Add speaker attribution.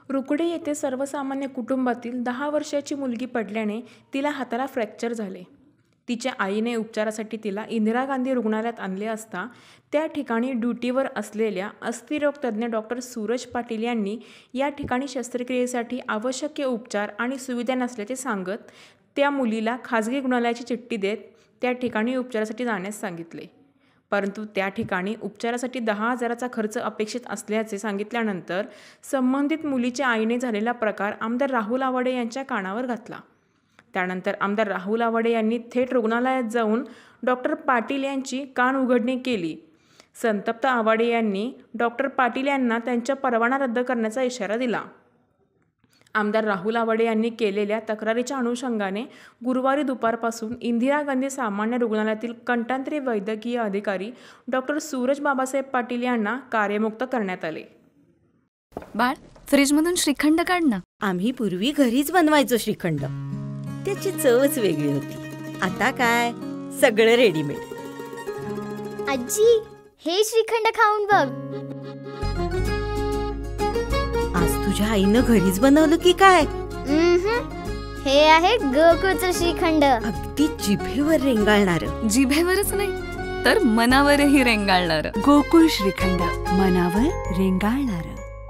Speaker 1: रुकडे येथे सर्वसामान्य कुटुंबातील 10 वर्षाची मुलगी पडल्याने तिला हाताला फ्रॅक्चर झाले. तिच्या आईने उपचारासाठी तिला इंदिरा गांधी रुग्णालयात आणले असता त्या ठिकाणी ड्युटीवर असलेल्या अस्थिरोग तज्ज्ञ डॉक्टर सूरज पाटील यांनी या ठिकाणी शस्त्रक्रियेसाठी आवश्यक उपचार आणि सुविधा नसल्याचे सांगत त्या मुलीला खाजगी रुग्णालयाची चिठ्ठी देत त्या ठिकाणी उपचारासाठी जाण्यास सांगितले. परंतु त्या ठिकाणी उपचारासाठी 10,000चा खर्च अपेक्षित असल्याचे सांगितल्यानंतर संबंधित मुलीच्या आईने झालेला प्रकार आमदार राहुल आवाडे यांच्या कानावर घातला. त्यानंतर आमदार राहुल आवाडे यांनी थेट रुग्णालयात जाऊन डॉक्टर पाटील यांची कान उघडणी केली. संतप्त आवाडे यांनी डॉक्टर पाटील यांना त्यांचा परवाना रद्द करण्याचा इशारा दिला. आमदार राहुल आवाडे यांनी केलेल्या तक्रारीच्या अनुषंगाने गुरुवारी दुपारपासून इंदिरा गांधी सामान्य रुग्णालयातील कंटांतरी वैद्यकीय अधिकारी डॉक्टर सूरज बाबासाहेब पाटील यांना कार्यमुक्त करण्यात आले.
Speaker 2: बाळ, फ्रीजमधून श्रीखंड काढ ना.
Speaker 3: आम्ही पूर्वी घरीच बनवायचो श्रीखंड. त्याची चवच वेगळी होती. आता काय सगळं रेडीमेड.
Speaker 4: आजी, हे श्रीखंड खाऊन बघ.
Speaker 3: आज तुझ्या आईनं घरीच बनवलं की काय?
Speaker 4: हे आहे गोकुळचं श्रीखंड.
Speaker 3: अगदी जिभेवर रेंगाळणार.
Speaker 2: जिभेवरच नाही तर मनावरही रेंगाळणार.
Speaker 5: गोकुळ श्रीखंड, मनावर रेंगाळणार.